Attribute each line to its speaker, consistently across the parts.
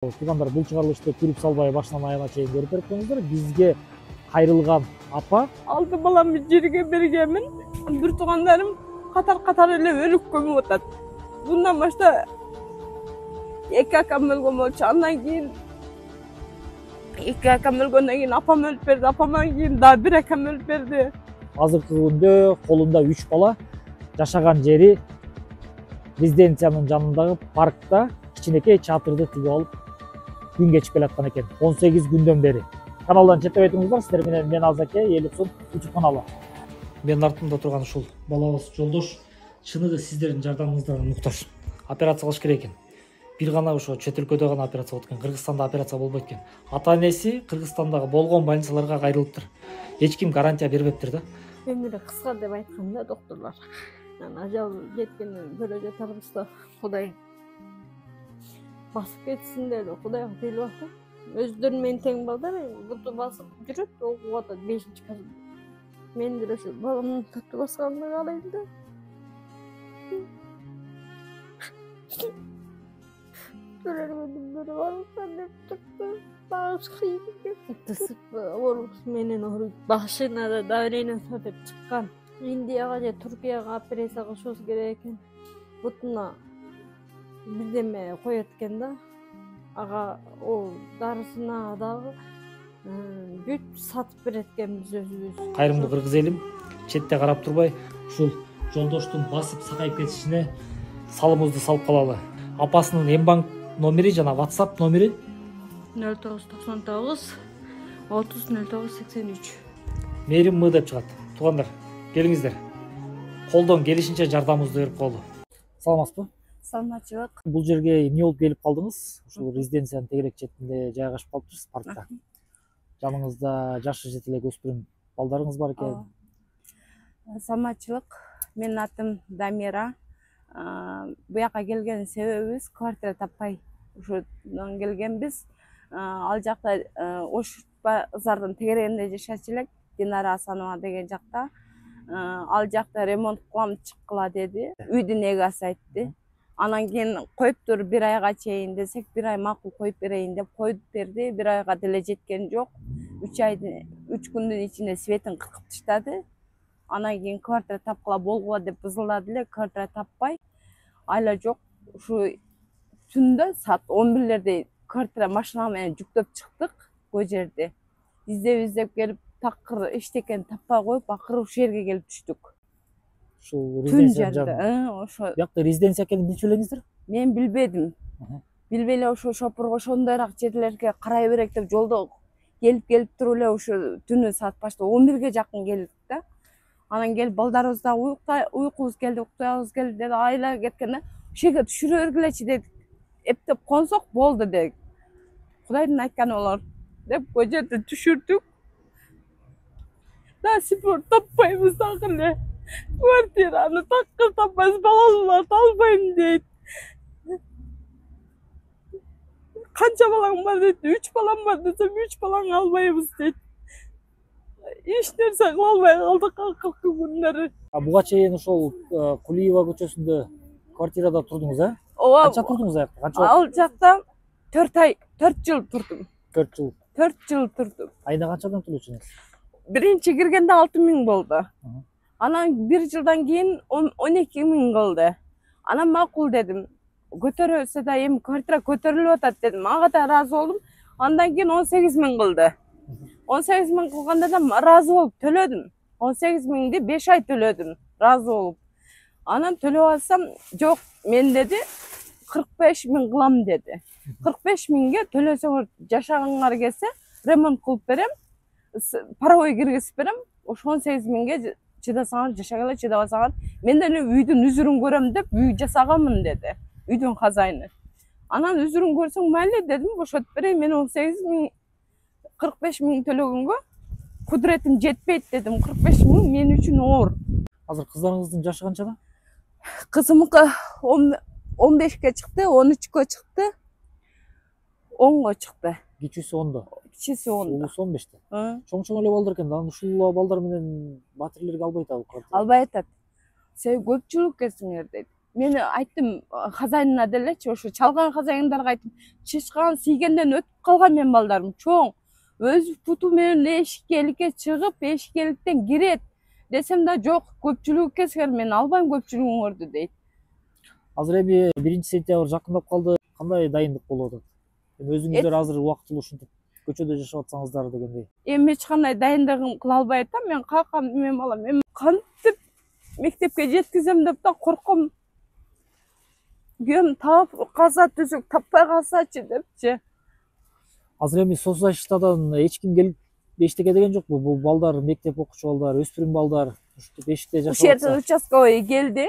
Speaker 1: Туугандар, бул чыгарылышты күрүп салбай башынан аягына чейин көрүп берип коюңуздар. Бизге кайрылган апа.
Speaker 2: Алты баламды жерге бергенмин. Бир туугандарым катар эле өлүп көмүп атат. Bundan başta эки акам өлгөн болчу. Андан кийин эки акам өлгөндөн кийин апам өлүп берди. Апамдан кийин дагы бир акам өлүп берди.
Speaker 1: Азыркы күндө колунда 3 бала, жашаган жери резиденциянын жанындагы паркта кичинекей чатырды тигип алып күн кечип келаткан экен. 18 күндөн бери. Каналдан четтеп айтыңыздар, сиздер менен мен Азаке, Елуксун YouTube каналы. Менин артымда турган ушул балабыз Жолдош чыныгы сиздердин жардамыңыздарга муктаж. Операция кылыш керек экен. Бир гана ошо чет өлкөдө гана операция болот экен. Кыргызстанда операция болбойт экен. Ата-энеси Кыргызстандагы болгон больницаларга кайрылыптыр. Эч ким гарантия бербептир да.
Speaker 2: Өмүрү кыска деп айтканда доктурлар. Ажал жеткенин көрө жатарбыз да, Кудай басып кетсин деп Кудайга тилип атат. Өздөрү менен тең балдар буту басып жүрөт, окуп атат 5-класс. Мен деле ошо баламдын тату басканын каалайм да. Көрөрмөндүр барып деп чыкты. Багыш кыйын. Тысып оорус менен ооруйт. Башына да давление деп чыккан. Индияга же Туркияга операция кылышыбыз керек экен. Бутуна бирдеме коет экен да. Ага о дарысына дагы бүт сатып берет экенбиз өзүбүз.
Speaker 1: Кайрымдуу кыргыз элим четте карап турбай ушул Жолдоштун басып сакайып кетишине салымыбызды салып калалы. Апасынын М-банк номери жана WhatsApp номери
Speaker 2: 0999 30 09 83.
Speaker 1: Мээрим М деп чыгат. Туугандар, келиңиздер. Колдон келишинче жардамыбызды берип коелу. Саламатсызбы?
Speaker 2: Саламатчылык.
Speaker 1: Бул жерге эмне болуп келип калдыңыз? Ушул резиденциянын тегерек четинде жайгашып калыптырсыз паркта. Жаныңызда жашы жете элек өспүрүм балдарыңыз бар экен.
Speaker 2: Саламатчылык. Менин атым Дамира. Буяка келген себебибиз квартира таппай ушудан келгенбиз. Ал жакта Ош базардын тегерегинде жашачу элек, Динара Асанова деген жакта. Ал жакта ремонт кылам чыккыла деди. Үйдүн эгасы айтты. Анан кийин коюп тур 1 айга чейин десек, 1 ай макул коюп берейин деп коюп берди. 1 айга деле жеткен жок. 3 күндүн ичинде светин кыркып таштады. Анан кийин квартира тапкыла болгула деп бызылдады эле, квартира таппай. Айла жок. Ушу түндө саат 11-лерде квартира машина менен жүктөп чыктык бул жерде. Издеп келип такыр эчтекени таппай коюп, акыры ушул жерге келип түштүк.
Speaker 1: Ушул
Speaker 2: Түн
Speaker 1: резиденция
Speaker 2: жерде, ошо.
Speaker 1: Бияқта резиденция экенин билчү элеңиздер?
Speaker 2: Мен билбедим. Билбей эле ошо шопурго ошондойраак жерлерге карай берек деп жолдо келип туруп эле ошо түнү саат башта 11-ге жакын келдик да. Анан келип балдарыбыз да уйкубуз келди, уктабыз келди деп айла кеткенде, ошерге түшүрө бергилечи дедик. Эптеп консок болду дедик. Кудайдын айтканы болор деп бул жерде түшүрдүк. Да сипор таппайбыз дагы эле. Квартираны такыр таппайбыз, балаларды албайм дейт. Канча балаң бар дейт, 3 балам бар десем, 3 балаңы албайбыз дейт. Эч нерсе кыла албай калдык акыркы күндөрү.
Speaker 1: Буга чейин ошол Кулиева көчөсүндө квартирада турдуңуз, а?
Speaker 2: Ооба.
Speaker 1: Канча турдуңуз аякта? Канча?
Speaker 2: Ал жакта 4 жыл турдум.
Speaker 1: 4 жыл.
Speaker 2: 4 жыл турдум.
Speaker 1: Айына канчадан төлөчүңүз?
Speaker 2: Биринчи киргенде 6000 болду. Анан 1 жылдан кийин 12000 кылды. Анан макул дедим. Көтөрөлсө да эми квартира көтөрүлүп атат дедим. Ага да ыраазы болдум. Андан кийин 18000 кылды. 18000 кылганда да ыраазы болуп төлөдүм. 18000ди 5 ай төлөдүм, ыраазы болуп. Анан төлөп алсам, жок, мен деди 45000 кылам деди. 45000ге төлөсөңөр жашаганыңар келсе, ремонт кылып берем, паровой киргизип берем. Ошо 18000ге чыдасаңар жашагыла, чыдабасаңар мен деле үйдүн үзүрүн көрөм деп үй жасаганмын деди. Үйдүн хазайыны. Анан үзүрүн көрсөң майлы дедим, бошотуп берейин. Мен 18000 45000 төлөгөнгө кудуретим жетпейт дедим. 45000 мен үчүн оор.
Speaker 1: Азыр кыздарыңыздын жашы канчада?
Speaker 2: Кызымыкы 15ке чыкты, 13кө чыкты, 10го чыкты.
Speaker 1: Кичүүсү 10до.
Speaker 2: Кичүүсү 10до.
Speaker 1: Улуусу 15те. Чоң эле балдар экен. Анан ушул балдар менен батирлерге албай атабы квартира?
Speaker 2: Албай атат. Сен көп жыл келсиңер дейт. Мен айттым хозяинына делечи, ошо чалган хозяиндарга айттым, чычкан сийгенден өтүп калган менин балдарым чоң. Өз путу менен эшикке чыгып, эшикеликтен кирет десем да жок, көпчүлүгү кезген мен албайм көпчүлүгүңөрдү дейт.
Speaker 1: Азыр эми 1-сентябрь жакындап калды. Кандай дайындык болуп атат? Өзүңүздөр азыр убактылуу ушинтип көчөдө жашап атсаңыздар дегендей.
Speaker 2: Эми эч кандай дайындыгым кыла албай атам. Мен калкам неме балам. Эми кантип мектепке жеткизем деп да корком. Күйөөм таап каза түзүк таппай калсачы депчи.
Speaker 1: Азыр эми соцзащитадан эч ким келип эчтеке деген жокпу? Бул балдар, мектеп окуучу балдар, өспүрүм балдар ушинтип эшикте жашап
Speaker 2: Ушердин
Speaker 1: атса.
Speaker 2: участковый келди.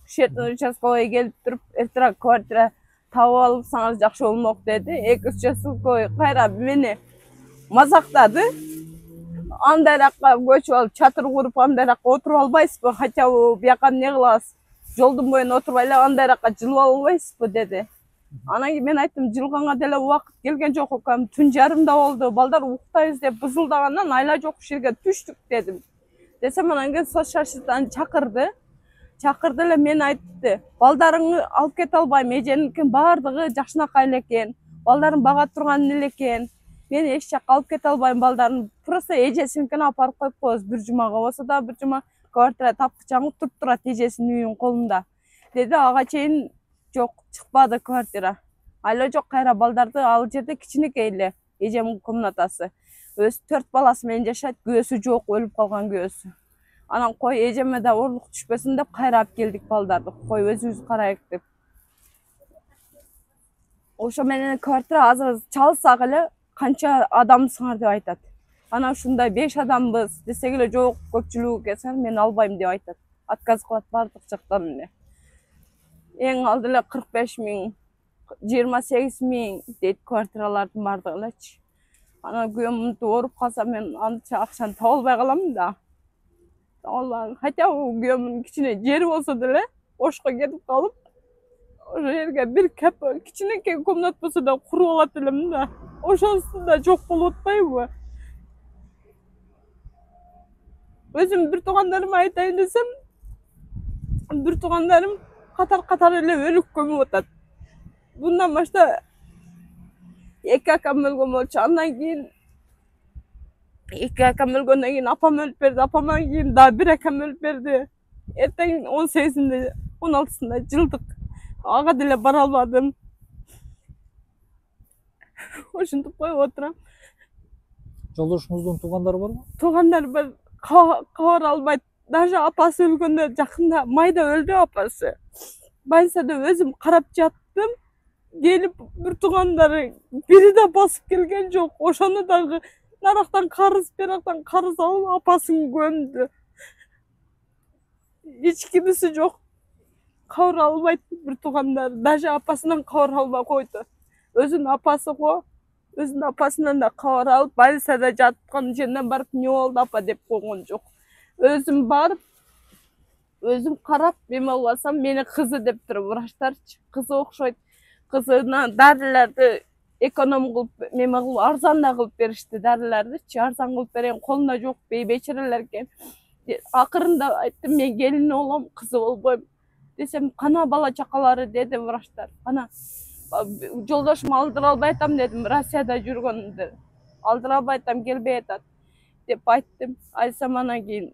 Speaker 2: Ушердин участковый келип туруп, эртераак квартира таап алсаңыз жакшы болмок деди. Эки участковый кайра мени мазактады. Андай жакка көчүп алып, чатыр куруп, андай жакка отуруп албайсызбы? Хотя бияка эмне кылабыз? Жолдун боюна отурбай эле андай жакка жылып албайсызбы деди. Анан кийин мен айттым, жылганга деле убакыт келген жок экем. Түн жарымда болду. Балдар уктайбыз деп бызылдагандан айла жок ушул жерге түштүк дедим. Десем анан кийин соцзащитаны чакырды. Чакырды эле мен айтты. Балдарыңды алып кете албайм. Эженин баардыгы жакшынакай эле экен. Балдарын бага турган эле экен. Мен эч жакка алып кете албайм балдарын. Просто эжесиникине апарып коюп коебуз. Бир жумага болсо да бир жума квартира тапкычаңы туруп турат эжесинин үйүнүн колунда. Деди, ага чейин жок, чыкпады квартира. Айла жок, кайра балдарды ал жерде кичинекей эле эжемдин комнатасы. Өз 4 баласы менен жашайт, күйөөсү жок, өлүп калган күйөөсү. Анан кой эжеме да орлук түшпөсүн деп кайра алып келдик балдарды. Кой өзүбүз карайык деп. Ошо менен квартира азыр чалсак эле канча адамсыңар деп айтат. Анан ушундай 5 адамбыз десек эле жок, көпчүлүгү келсең мен албайм деп айтат. Отказ кылат бардык жактан эле. Эң алды эле 45 000, 28 000 дейт квартиралардын бардыгы элечи. Анан күйөөм мынтип ооруп калса мен анча акчаны таба албай калам да. Хотя күйөөмдүн кичине жери болсо деле ошко кетип калып, ошо жерге бир кичинекей комнат болсо да куруп алат элем да. Ошонусу да жок болуп атпайбы? Өзүм бир туугандарыма айтайын десем, бир туугандарым катар эле өлүк көмүп атат. Bundan başta 2 akam өлгөн болчу. Андан кийин 2 акам өлгөндөн кийин апам өлүп берди. Апамдан кийин дагы 1 акам өлүп берди. Эртең 18-inde, 16-сында жылдык. Ага деле бара албадым. Ошентип коюп отурам.
Speaker 1: Жолдошуңуздун туугандары барбы?
Speaker 2: Туугандары бар, кабар албайт. Даже апасы өлгөндө жакында майда өлдү апасы. Больницада өзүм карап жаттым. Gelip bir tuğanları biri de basıp gelgen çok. Oşanı da naraqtan karız, beraktan karız alıp apasını gömdü. Hiç kimisi yok. Kavur almaydı bir tuğanları. Daşı apasından kavur alma koydu. Özün apası ko. Özün apasından da kavur alıp balisada jatkan jerinden barıp ne oldu apa dep koygun çok. Özüm barıp özüm karap meme olasam meni kızı dep turup vraçlar kızı okşoydu. Kızına darilerdi ekonom kılıp, meme kılıp, arzan da kılıp berişti darilerdi. Arzan kılıp beren kolunda yok beçerelerken. Akırında ayttım men gelin olam, kızı olboyum. Desem, kana bala çakaları dedi vraçlar. Ana, joldoşum aldıra alбай атам dedim, Rossiyada жүргөнүndө. Aldıra alбай атам келбей атат деп айттым. Айтсам анан кийин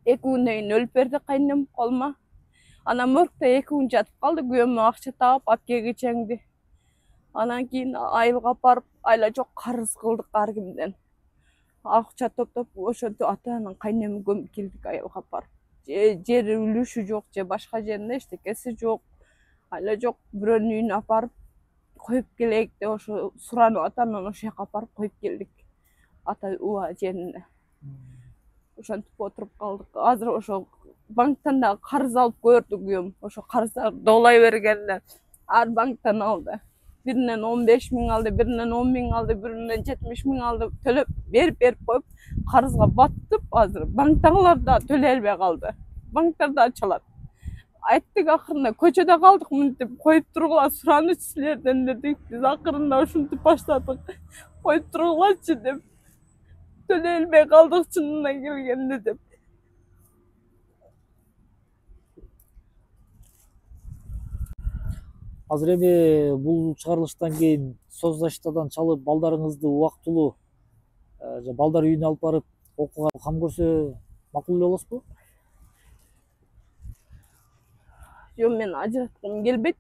Speaker 2: 2 күндөн кийин өлүп берди кайнем колума. Анан моргто 2 күн жатып калды, күйөөмө акча таап келгичеңди. Анан кийин айылга апарып, айла жок карыз кылдык ар кимден. Акча топтоп, ошентип ата-анан кайнемди көмүп келдик айылга апарып. Жер үлүшү жок, же башка жеринде эчтекеси жок. Айла жок, бирөөнүн үйүнө апарып коюп келейик деп ошо суранып атаман ошол жака апарып коюп келдик. Ата уба жерине. Ошентип отуруп калдык. Азыр ошо банктан да карыз алып көрдү күйөөм. Ошо карыздар доолай бергенде ар банктан алды. Биринен 15 000 алды, биринен 10 000 алды, биринен 70 000 алды. Төлөп берип коюп карызга баттып азыр. Банктагылар да төлөй албай калды. Банктар да ачалат. Айттык акырында көчөдө калдык мынтип коюп тургула сураныч силерден дедик. Биз акырында ушинтип баштадык. Коюп тургулачы деп. Төлөй албай калдык чынына келгенде деп.
Speaker 1: Азыр эми бул чыгарылыштан кийин соцзащитадан чалып балдарыңызды убактылуу балдар үйүнө алып барып окууга кам көрсө макул эле болосузбу?
Speaker 2: Жок, мен ажыраткым келбейт.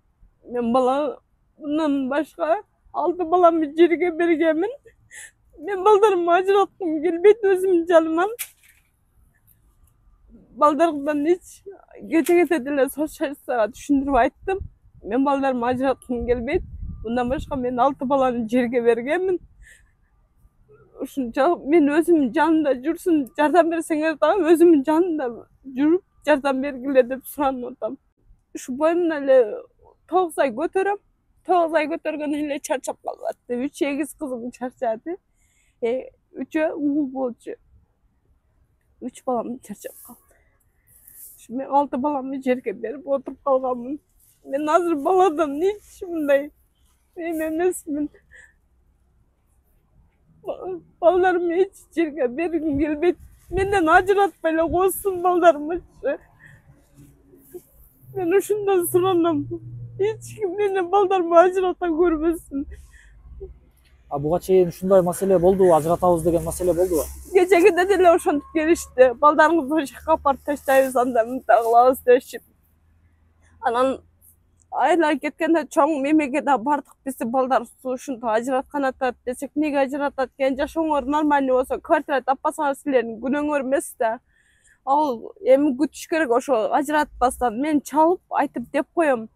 Speaker 2: Мен мындан башка 6 баламды жерге бергенмин. Мен балдарымды ажыраткым келбейт өзүмдүн жаныман. Балдарымдан эч кече деле социалисттарга түшүндүрүп айттым. Мен балдарымды ажыраткым келбейт. Мындан башка мен 6 баланы жерге бергенмин. Ушунча мен өзүмдүн жанымда жүрсүн, жардам берсеңер дагы өзүмдүн жанымда жүрүп жардам бергиле деп суранып атам. Ушу боюмдан эле 9 ай көтөрөм. 9 ай көтөргөндөн эле чарчап калып атты. 3 эгиз кызым чарчады. 3 уул болчу. 3 балам чарчап калды. Мен 6 баламды жерге берип отуруп калганмын. Мен азыр баладан эч мындай эмесмин. Балдарымды эч жерге бергим келбейт. Менден ажыратпай эле койсун балдарымычы. Мен ушундан суранам. Эч ким менен балдарымды ажырата көрбөсүн.
Speaker 1: Буга чейин ушундай маселе болдубу? Ажыратабыз деген маселе болдубу?
Speaker 2: Кечеге деле ошентип келишти. Балдарыңызды ошол жака апарып таштайбыз, анда мындай кылабыз дешип. Анан айлар кеткенде чоң мемеге да бардык, бизди балдарыбызды ушинтип ажыраткан атат десек, неге ажыратат экен? Жашооңор нормальный болсо, квартира таппасаңар силердин күнөөңөр эмес да. Ал эми күтүш керек, ошо ажыратпастан мен чалып айтып деп коем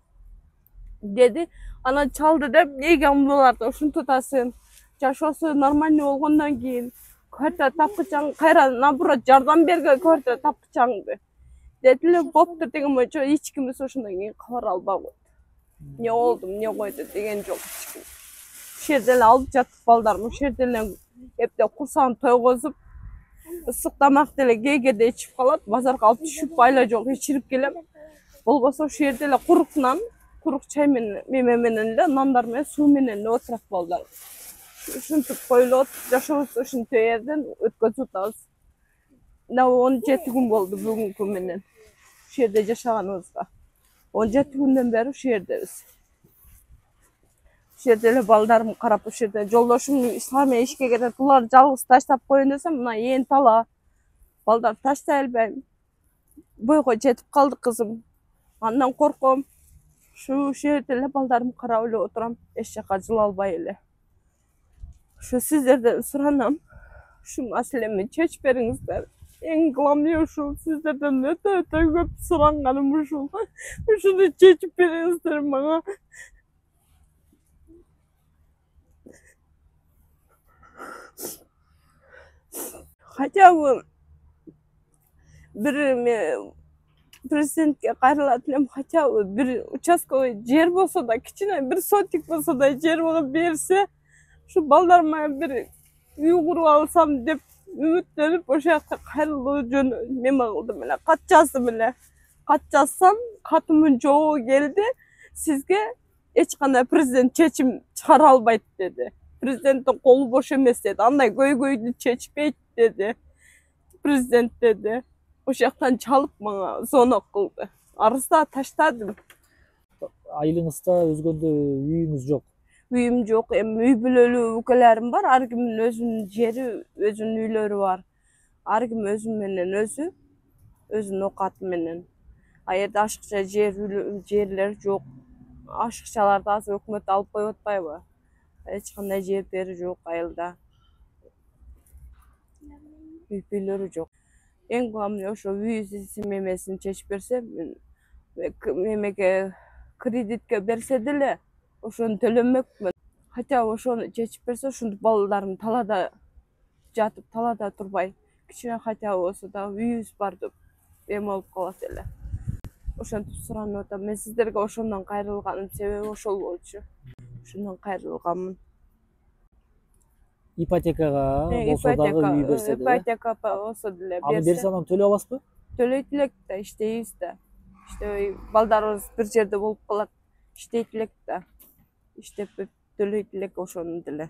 Speaker 2: деди. Анан чалды деп, неге буларды ушинтип атасың? Жашоосу нормальный болгондон кийин квартира тапкычаң, кайра наоборот жардам берген квартира тапкычаңды дедиле. Боптур деген боюнча эч кимибиз ошондон кийин кабар албай койдук. Не болду, эмне койду деген жок эч ким. Ушул жерде эле алып жаттык балдарым. Ушул жерде эле эптеп курсагын тойгозуп, ысык тамак деле кээде ичип калат. Базарга алып түшүп айла жок ичирип келем. Болбосо ушул жерде эле курук нан, курук чай менен, меме менен эле, нандар менен, суу менен эле отурат балдар. Ушинтип коюлуп, жашообузду ушинтип жерден өткөзүп атабыз. 17 күн болду бүгүнкү менен. Ушул жерде жашаганыбызга. 17 күндөн бери ушул жердебиз. Ушул жерде эле балдарым карап, ушул жерде жолдошум исламия ишке кетет. Булар жалгыз таштап коеюн десем, мына ээн тала. Балдар таштай албайм. Бойго жетип калды кызым. Андан корком. Ушул жерде эле балдарым карап эле отурам, эч жака жыла албай эле. Ушу сиздерден суранам, ушу маселени чечип бериңиздер. Эң главный ушул, сиздерден өтө көп суранганым ушул. Ушуну чечип бериңиздер мага. Хотя бы бир президентке кайрылат элем, хотя бы бир участковый жер болсо да, кичине бир сотик болсо да жер берсе, ушу балдарыма бир үй куруп алсам деп үмүттөнүп ошол жакта кайрылуу жөнүндө неме кылдым эле, кат жаздым эле. Кат жазсам, катымдын жообу келди. Сизге эч кандай президент чечим чыгара албайт деди. Президенттин колу бош эмес деди. Андай көйгөйдү чечпейт деди. Президент деди. Ошол жактан чалып мага звонок кылды. Арызда таштадым.
Speaker 1: Айылыңызда өзгөндө үйүңүз жок?
Speaker 2: Үйүм жок. Эми үй бүлөлүү өлкөлөрүм бар. Ар кимдин өзүнүн жери, өзүнүн үйлөрү бар. Ар ким өзү менен өзү, өзүнүн окаты менен. А жерде ашыкча жерлер жок. Ашыкчаларды азыр өкмөт алып коюп атпайбы? Эч кандай жер бери жок айылда. Үй бүлөлөрү жок. Эң главный ошо үй мемесин чечип берсе, мемеге кредитке берсе деле ошону төлөмөкмүн. Хотя ошону чечип берсе, ушинтип балдарым талада жатып, талада турбай, кичине хотя болсо да үйүбүз бар деп эме болуп калат эле. Ошентип суранып атам. Мен сиздерге ошондон кайрылганым себеби ошол болчу. Ошондон кайрылганмын.
Speaker 1: Ипотекага болсо дагы үй берсе деле.
Speaker 2: Ипотека болсо деле берсе.
Speaker 1: Аны берсе анан төлөй аласызбы?
Speaker 2: Төлөйт элек да, иштейбиз да. İşte baldarımız bir yerde bulup kalat. İşte itlek de. İşte төлөйт элек ошону деле.